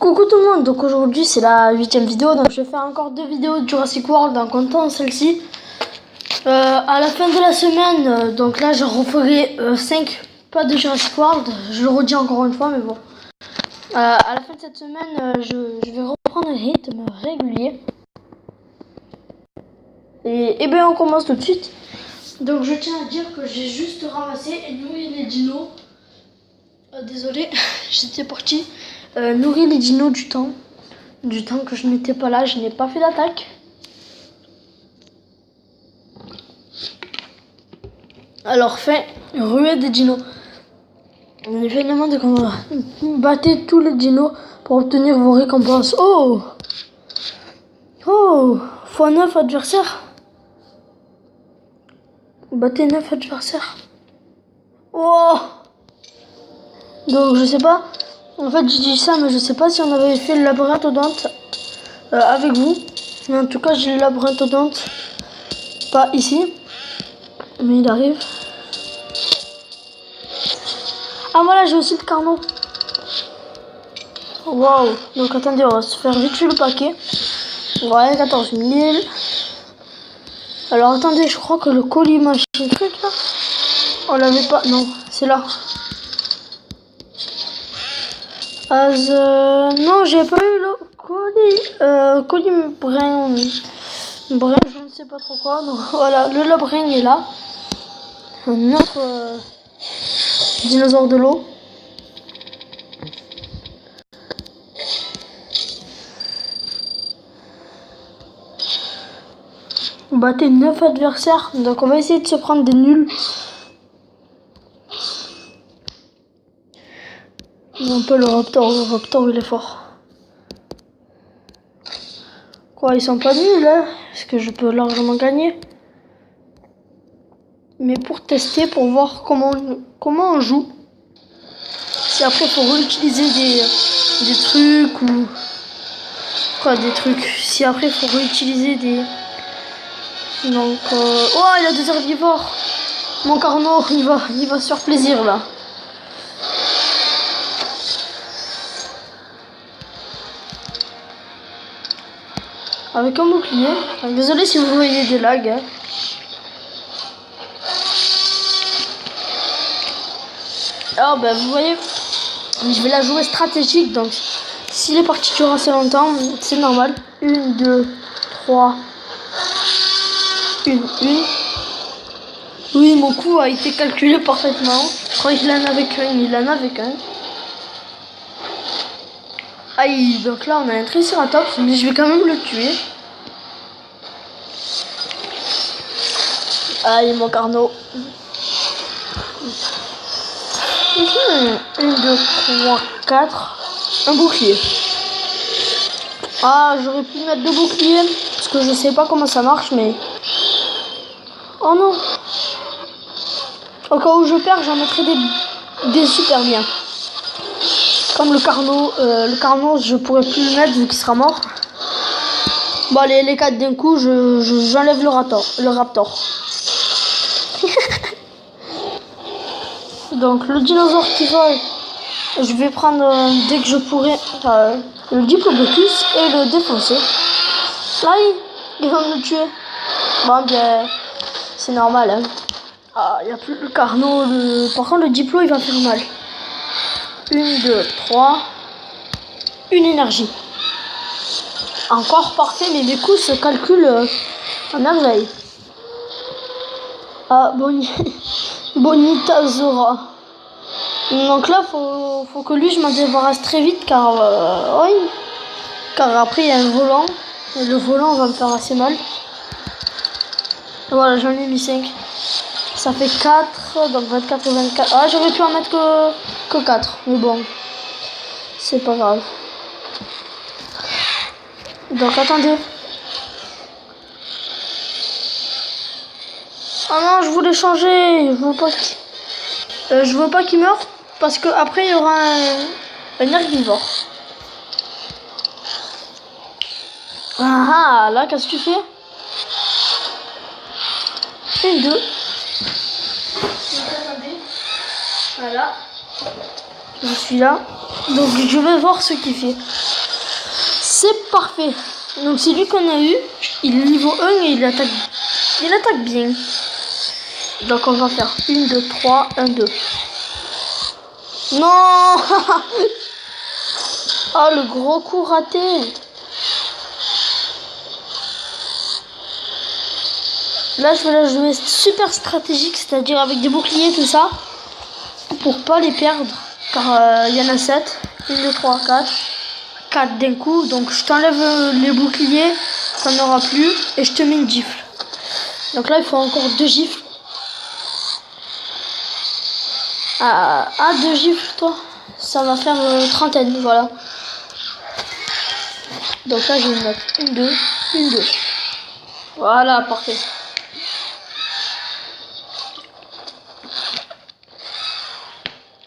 Coucou tout le monde, donc aujourd'hui c'est la 8ème vidéo, donc je vais faire encore 2 vidéos de Jurassic World en comptant celle-ci. À la fin de la semaine, donc là je referai 5 pas de Jurassic World, je le redis encore une fois mais bon. À la fin de cette semaine, je vais reprendre un rythme régulier. Et bien on commence tout de suite. Donc je tiens à dire que j'ai juste ramassé et nourri les dinos. Désolé, j'étais parti nourrir les dinos du temps que je n'étais pas là, je n'ai pas fait d'attaque. Alors fait ruée des dinos. On fait demande qu'on va battre tous les dinos pour obtenir vos récompenses. Oh x9 adversaires. Battez 9 adversaires. Oh. Donc je sais pas. En fait j'ai dit ça mais je sais pas si on avait fait le labyrinthodonte avec vous. Mais en tout cas j'ai le labyrinthodonte. Pas ici. Mais il arrive. Ah voilà, j'ai aussi le carnot. Waouh. Donc attendez, on va se faire vite fait le paquet. Ouais, 14 000. Alors attendez, je crois que le colis machin truc là, on l'avait pas. Non, c'est là. Non, j'ai pas eu le colis. Colis brun, je ne sais pas trop quoi. Donc voilà, le labrin est là. Un autre dinosaure de l'eau. On battait 9 adversaires, donc on va essayer de se prendre des nuls. Un peu le raptor il est fort. Quoi, ils sont pas nuls là, parce que je peux largement gagner. Mais pour tester, pour voir comment on joue. Si après faut réutiliser des trucs ou quoi, des trucs. Si après faut réutiliser des. Donc oh, il a 2 herbivores. Mon carnot, il va se faire plaisir là. Avec un bouclier. Désolé si vous voyez des lags. Hein. Alors ben vous voyez, je vais la jouer stratégique, donc s'il est parti durant assez longtemps, c'est normal. 1, 2, 3. 1. Oui, mon coup a été calculé parfaitement. Je crois qu'il en avait qu'un, il en avait qu'un. Aïe, donc là on a un Triceratops, mais je vais quand même le tuer. Aïe, mon carnot. 1, 2, 3, 4. Un bouclier. Ah, j'aurais pu mettre 2 boucliers, parce que je sais pas comment ça marche, mais... Oh non. Au cas où je perds, j'en mettrai des super bien. Comme le carnot, je pourrais plus le mettre vu qu'il sera mort. Bon, les 4 d'un coup, j'enlève le raptor. Donc, le dinosaure qui vole, je vais prendre dès que je pourrai le Diplodocus et le défoncer. Là, il va me tuer. Bon, bien, c'est normal. Hein. Ah, il n'y a plus le carnot. Par contre, le diplo, il va faire mal. 1, 2, 3. Une énergie. Encore parfait, mais mes coups se calculent à merveille. Ah, Bonitazora. Donc là, faut que lui, je m'en débarrasse très vite, car oui. Car après, il y a un volant. Et le volant va me faire assez mal. Voilà, j'en ai mis 5. Ça fait 4, donc 24 et 24. Ah, j'aurais pu en mettre que 4, mais bon, c'est pas grave. Donc attendez. Oh non, je voulais changer. Je veux pas qu'il meure parce que après il y aura un herbivore. Ah là, qu'est-ce que tu fais? 1, 2. Voilà. Je suis là. Donc je vais voir ce qu'il fait. C'est parfait. Donc c'est lui qu'on a eu. Il est niveau 1 et il attaque bien. Donc on va faire 1, 2, 3, 1, 2. Non. Oh, le gros coup raté. Là je vais la jouer super stratégique, c'est-à-dire avec des boucliers tout ça, pour pas les perdre. Car il y en a 7. 1, 2, 3, 4. 4 d'un coup. Donc je t'enlève les boucliers, ça n'aura plus. Et je te mets une gifle. Donc là il faut encore 2 gifles. Ah, 2 gifles toi. Ça va faire trentaine, voilà. Donc là je vais mettre 1, 2, 1, 2. Voilà, parfait.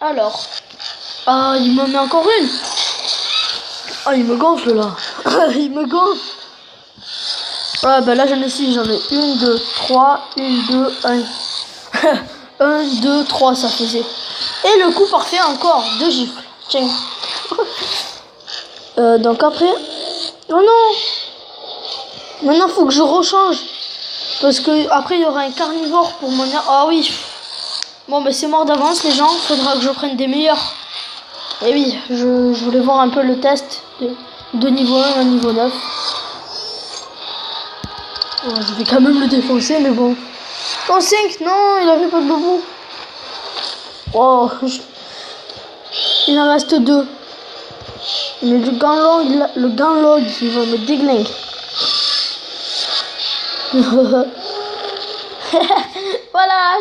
Alors. Ah, il me met encore une. Ah, il me gonfle là. Il me gonfle. Ouais, bah là j'en ai 6, j'en ai 1, 2, 3, 1, 2, 1. 1, 2, 3, ça faisait. Et le coup parfait encore, 2 gifles. Tiens. Donc après. Oh non. Maintenant faut que je rechange. Parce que après il y aura un carnivore pour mon. Ah oui. Bon bah c'est mort d'avance les gens. Faudra que je prenne des meilleurs. Et oui, je voulais voir un peu le test de niveau 1 à niveau 9. Oh, je vais quand même le défoncer mais bon. Oh 5, non, il avait pas de bobo. Oh, il en reste 2. Mais le ganlog, il va me déglinguer. Voilà,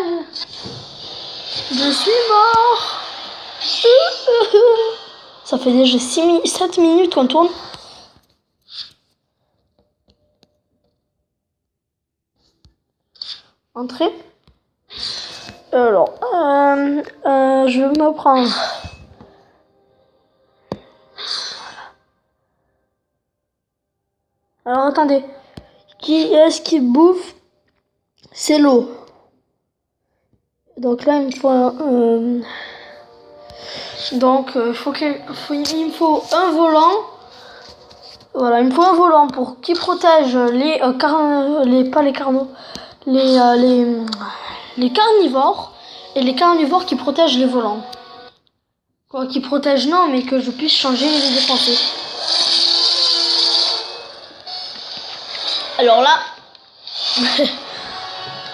je suis mort. Ça fait déjà 7 minutes qu'on tourne. Entrée. Alors, je vais me prendre. Alors attendez, qui est-ce qui bouffe? C'est l'eau. Donc là il me faut il me faut un volant. Voilà, il me faut un volant pour qui protège les carnivores et les carnivores qui protègent les volants. Quoi, qui protègent non, mais que je puisse changer et les défoncer. Alors là,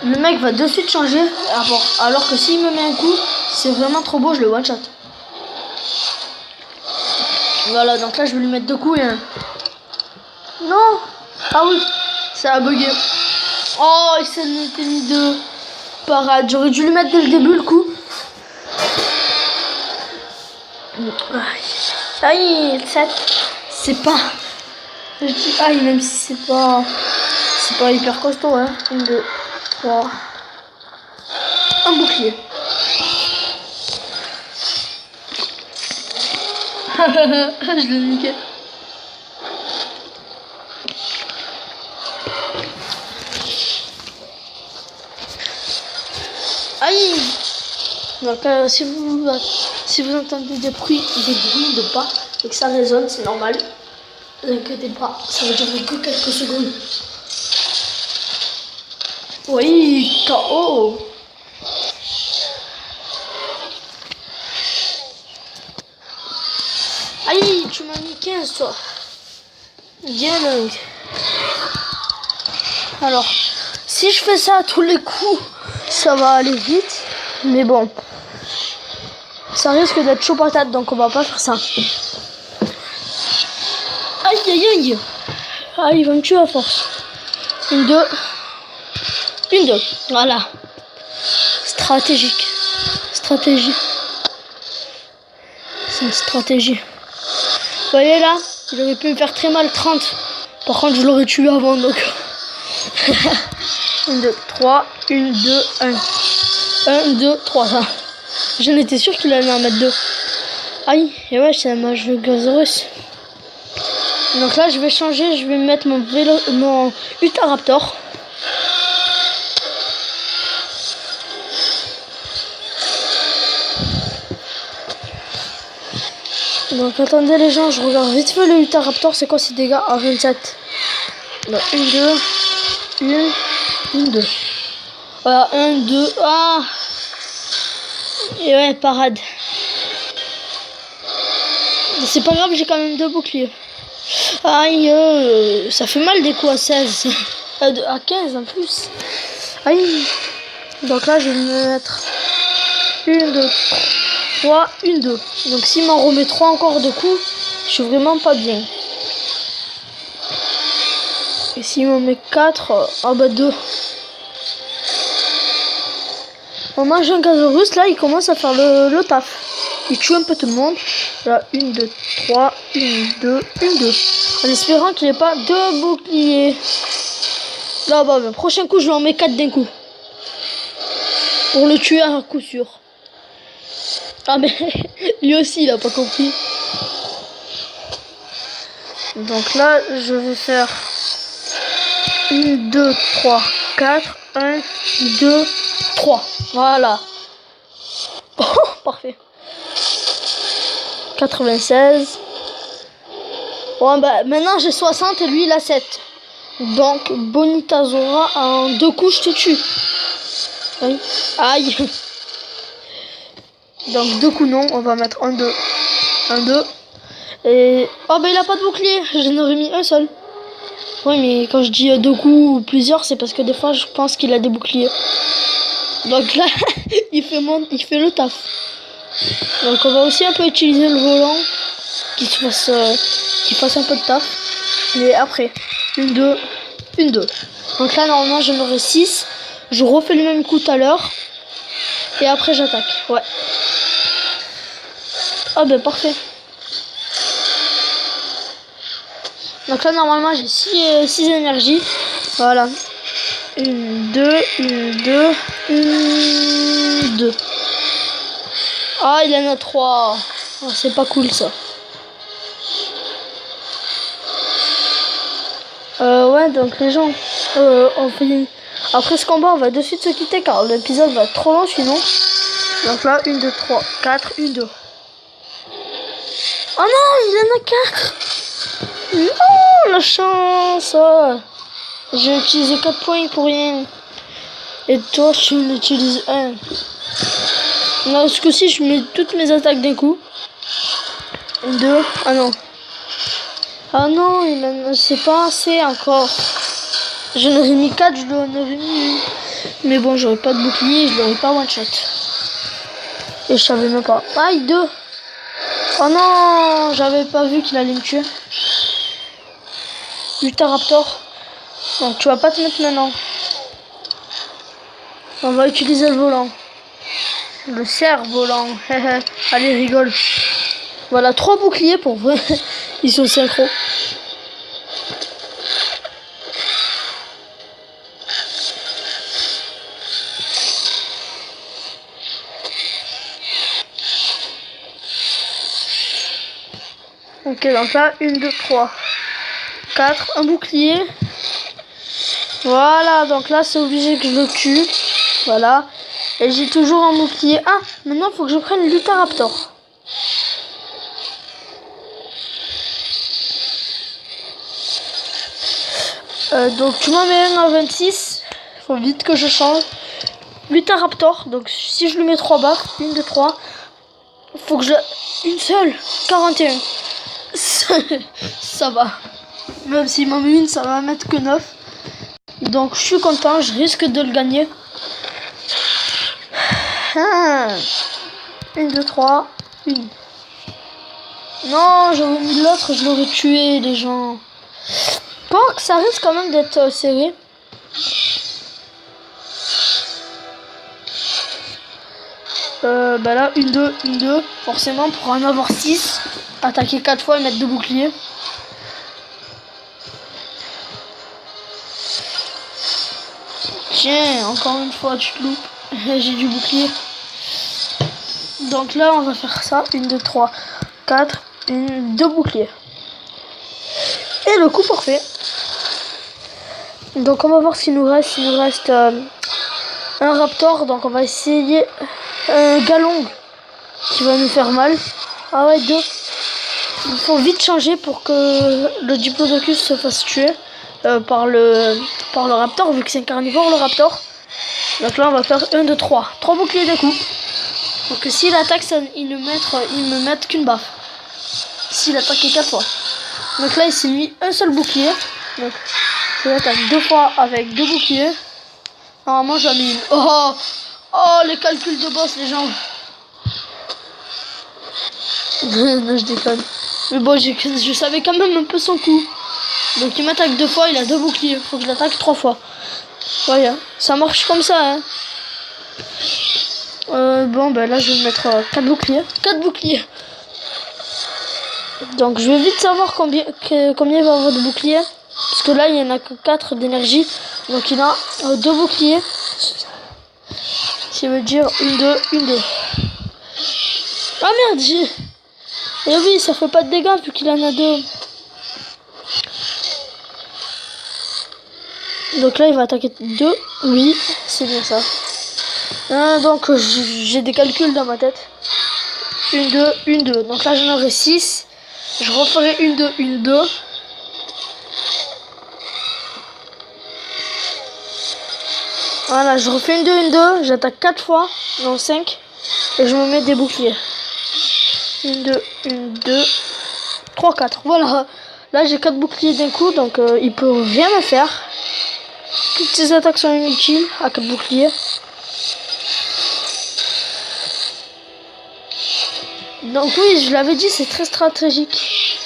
le mec va de suite changer. Alors que s'il me met un coup, c'est vraiment trop beau, je le one shot. Voilà, donc là je vais lui mettre 2 coups et un. Non. Ah oui, ça a bugué. Oh, il s'en était mis 2. Parade, j'aurais dû lui mettre dès le début le coup. Aïe, 7. C'est pas. Je dis aïe, même si c'est pas hyper costaud, hein. 1, 2, 3. Un bouclier. Je l'ai niqué. Aïe. Donc si vous entendez des bruits de pas et que ça résonne, c'est normal. Ne vous inquiétez pas, ça va durer que quelques secondes. Oui, KO. Aïe, tu m'as mis 15 toi. Bien dingue. Alors, si je fais ça à tous les coups, ça va aller vite. Mais bon, ça risque d'être chaud patate, donc on va pas faire ça. Aïe aïe aïe. Ah, il va me tuer à force. 1, 2. 1, 2. Voilà. Stratégique. Stratégie. C'est une stratégie. Vous voyez là, il aurait pu me faire très mal 30. Par contre, je l'aurais tué avant, donc. 1, 2, 3. 1, 2, 1. 1, 2, 3. Ça. J'en étais sûr qu'il allait en mettre 2. Aïe, et ouais, c'est un match de Gazorus. Donc là, je vais changer, je vais mettre mon Utahraptor. Donc attendez les gens, je regarde vite fait le Utahraptor, c'est quoi ses dégâts? Ah 27. Bah, 1, 2, 1, 2. Voilà, 1, 2, ah. Et ouais, parade. C'est pas grave, j'ai quand même 2 boucliers. Aïe, ça fait mal des coups à 16. À 15 en plus. Aïe. Donc là, je vais me mettre 1, 2, 3, 1, 2. Donc s'il m'en remet 3 encore de coups, je suis vraiment pas bien. Et s'il m'en met 4, ah bah 2. On mange un gazorus, là il commence à faire le taf. Il tue un peu tout le monde. Là, 1, 2, 3, 1, 2, 1, 2. En espérant qu'il n'ait pas 2 boucliers. Là, bah, le prochain coup, je lui en mets 4 d'un coup. Pour le tuer à coup sûr. Ah, mais lui aussi, il a pas compris. Donc là, je vais faire 1, 2, 3, 4. 1, 2, 3. Voilà. Oh, parfait. 96. Bon, bah, maintenant j'ai 60 et lui il a 7. Donc, Bonitazora, en 2 coups, je te tue. Oui. Aïe. Donc, 2 coups non, on va mettre 1, 2. 1, 2. Et... oh, bah, il a pas de bouclier. J'en aurais mis un seul. Oui, mais quand je dis 2 coups ou plusieurs, c'est parce que des fois, je pense qu'il a des boucliers. Donc là, il fait le taf. Donc on va aussi un peu utiliser le volant qui fasse un peu de taf. Mais après, 1, 2, 1, 2. Donc là normalement j'en aurai 6. Je refais le même coup tout à l'heure. Et après j'attaque. Ouais. Ah ben parfait. Donc là normalement j'ai 6 énergies. Voilà. 1, 2, 1, 2, 1, 2. Ah, il en a 3. Oh, c'est pas cool ça. Ouais, donc les gens, on fait... après ce combat, on va de suite se quitter car l'épisode va être trop long sinon. Donc là, 1, 2, 3, 4, 1, 2. Oh non, il en a 4. Non, la chance. J'ai utilisé 4 points pour rien. Et toi, tu en utilises 1. Non, ce coup-ci, je mets toutes mes attaques d'un coup. 2. Ah non. Ah non, c'est pas assez encore. J'en aurais mis 4, je l'en aurais mis 1. Mais bon, j'aurais pas de bouclier, je l'aurais pas one shot. Et je savais même pas. Aïe, 2. Oh non, j'avais pas vu qu'il allait me tuer. Utahraptor. Donc tu vas pas te mettre maintenant. On va utiliser le volant. Le cerf-volant. Allez, rigole. Voilà, 3 boucliers pour vrai. Ils sont synchro. Ok, donc là, 1, 2, 3, 4, un bouclier. Voilà, donc là, c'est obligé que je le tue. Voilà. Et j'ai toujours un bouclier. Ah, maintenant, il faut que je prenne l'Utahraptor. Donc, tu m'en mets un à 26. Faut vite que je change. L'Utahraptor. Donc, si je lui mets 3 baffes, 1, 2, 3. Faut que je... une seule. 41. Ça va. Même s'il m'en met une, ça va mettre que 9. Donc, je suis content. Je risque de le gagner. 1, 2, 3, 1. Non, j'aurais mis l'autre, je l'aurais tué, les gens. Bon, ça risque quand même d'être serré. Bah là, 1, 2, 1, 2. Forcément, pour en avoir 6, attaquer 4 fois et mettre 2 boucliers. Tiens, encore une fois, tu te loupes. J'ai du bouclier. Donc là, on va faire ça. 1, 2, 3, 4, 2 boucliers. Et le coup parfait. Donc on va voir ce qu'il nous reste. Il nous reste un raptor. Donc on va essayer un galong qui va nous faire mal. Ah ouais, 2. Il faut vite changer pour que le Diplodocus se fasse tuer par le raptor, vu que c'est un carnivore le raptor. Donc là on va faire 1, 2, 3. 3 boucliers d'un coup. Donc s'il attaque, il me met qu'une baffe. S'il attaque 4 fois. Donc là il s'est mis un seul bouclier. Donc je l'attaque 2 fois avec 2 boucliers. Normalement j'en ai mis une. Oh les calculs de boss les gens. Non je déconne. Mais bon je savais quand même un peu son coup. Donc il m'attaque 2 fois, il a 2 boucliers. Faut que je l'attaque 3 fois. Voilà, ça marche comme ça hein. Bon ben là je vais mettre 4 boucliers. 4 boucliers. Donc je vais vite savoir combien il va avoir de boucliers. Parce que là il n'y en a que 4 d'énergie. Donc il a 2 boucliers. Ça veut dire 1, 2, 1, 2. Ah merde Et oui ça fait pas de dégâts vu qu'il en a 2. Donc là il va attaquer 2. Oui c'est bien ça. Donc j'ai des calculs dans ma tête. 1, 2, 1, 2. Donc là j'en aurai 6. Je referai 1, 2, 1, 2. Voilà, je refais 1, 2, 1, 2. J'attaque 4 fois. Non 5. Et je me mets des boucliers. 1, 2, 1, 2. 3, 4. Voilà. Là j'ai 4 boucliers d'un coup. Donc il peut rien me faire. Toutes ces attaques sont inutiles à 4 boucliers. Donc oui, je l'avais dit, c'est très stratégique.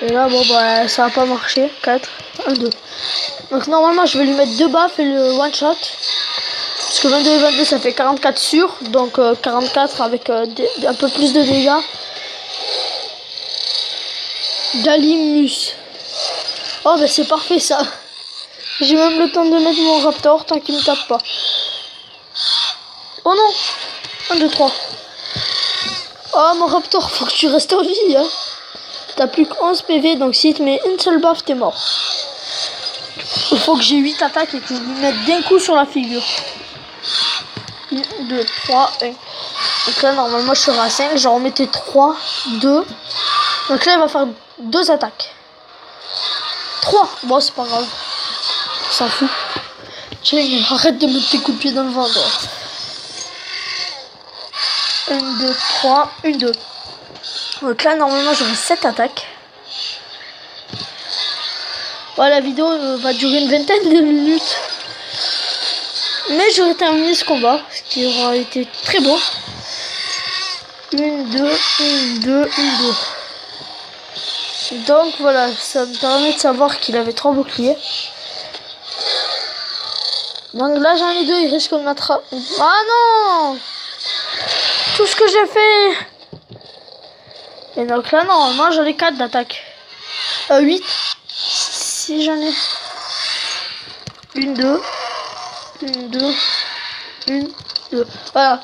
Et là, bon, bah, ça va pas marcher. 4, 1, 2. Donc normalement, je vais lui mettre 2 baffes et le one shot. Parce que 22 et 22, ça fait 44 sur. Donc 44 avec un peu plus de dégâts. Dalimus. Oh, bah c'est parfait ça. J'ai même le temps de mettre mon raptor tant qu'il me tape pas. Oh non. 1, 2, 3. Oh mon raptor, faut que tu restes en vie hein. T'as plus que 11 PV, donc si tu mets une seule baffe, t'es mort. Il faut que j'ai 8 attaques et que je lui mette d'un coup sur la figure. 1, 2, 3, 1. Donc là, normalement, je serai à 5. J'en remettais 3, 2. Donc là, il va faire 2 attaques. 3. Bon, c'est pas grave. On s'en fout. Tiens, arrête de mettre tes coups de pied dans le ventre. 1, 2, 3, 1, 2. Donc là, normalement, j'aurai 7 attaques. Voilà, la vidéo va durer une vingtaine de minutes. Mais j'aurai terminé ce combat, ce qui aura été très beau. 1, 2, 1, 2, 1, 2. Donc voilà, ça me permet de savoir qu'il avait 3 boucliers. Donc là, j'en ai 2, il risque de m'attraper. Ah non! Tout ce que j'ai fait! Et donc là, normalement, j'en ai 4 d'attaque. 8. Si j'en ai. 1, 2. 1, 2. 1, 2. Voilà.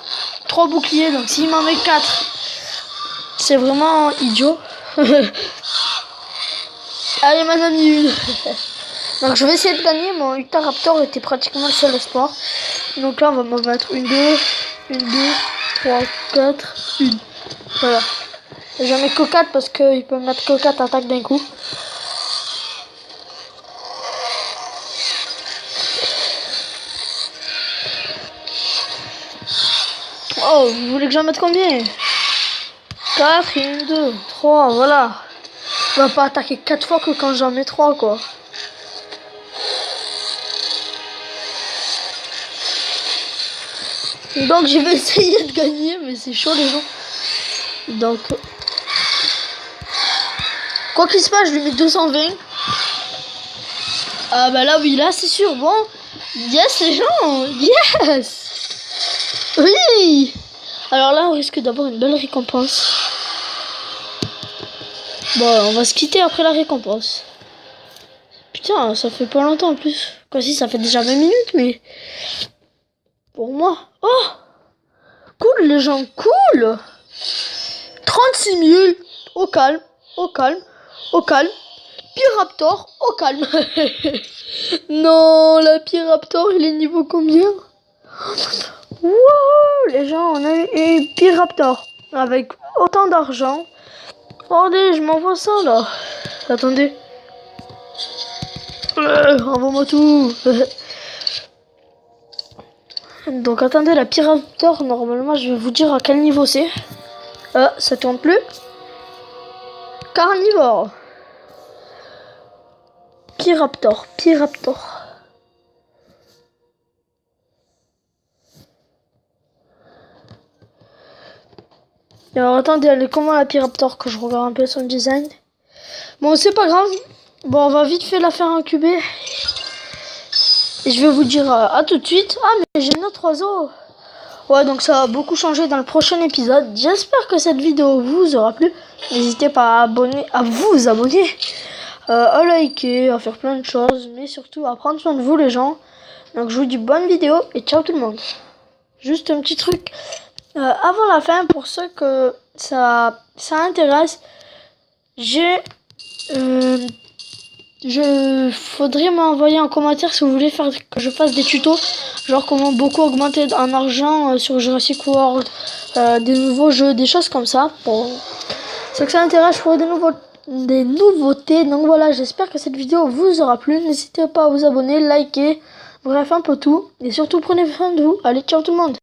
3 boucliers. Donc s'il m'en met 4, c'est vraiment idiot. Allez, m'en a mis une. Donc je vais essayer de gagner. Mon Utahraptor était pratiquement le seul espoir. Donc là, on va me mettre 1, 2. 1, 2. 3, 4. 1. Voilà. J'en ai que 4 parce qu'il peut me mettre que 4 attaques d'un coup. Oh, vous voulez que j'en mette combien? 4 et 1, 2, 3, voilà. On va pas attaquer 4 fois que quand j'en mets 3, quoi. Donc je vais essayer de gagner, mais c'est chaud les gens. Donc, quoi qu'il se passe, je lui mets 220. Ah bah là, oui, là c'est sûr. Bon, yes les gens, yes. Oui. Alors là, on risque d'avoir une belle récompense. Bon, on va se quitter après la récompense. Putain, ça fait pas longtemps en plus. Quoi si, ça fait déjà 20 minutes, mais... Pour moi. Oh, cool les gens, cool. 36 000. Au calme, au calme, au calme. Pyraptor, au calme. Non, la Pyraptor, il est niveau combien? Wow, les gens, on a eu Pyraptor avec autant d'argent. Regardez, je m'envoie ça là. Attendez. Envoie-moi tout. Donc attendez, la Pyraptor, normalement je vais vous dire à quel niveau c'est. Ça tourne plus. Carnivore. Pyraptor. Alors attendez, elle est comment la Pyraptor, que je regarde un peu son design. Bon, c'est pas grave. Bon, on va vite fait la faire incuber. Et je vais vous dire à tout de suite. Ah, mais j'ai un autre oiseau. Ouais, donc ça va beaucoup changer dans le prochain épisode. J'espère que cette vidéo vous aura plu. N'hésitez pas à vous abonner, à liker, à faire plein de choses. Mais surtout à prendre soin de vous les gens. Donc je vous dis bonne vidéo et ciao tout le monde. Juste un petit truc. Avant la fin, pour ceux que ça intéresse, faudrait m'envoyer en commentaire si vous voulez faire que je fasse des tutos, genre comment beaucoup augmenter en argent sur Jurassic World, des nouveaux jeux, des choses comme ça. Bon, c'est que ça intéresse, je ferai des nouveautés. Donc voilà, j'espère que cette vidéo vous aura plu. N'hésitez pas à vous abonner, liker, bref un peu tout. Et surtout prenez soin de vous. Allez, ciao tout le monde.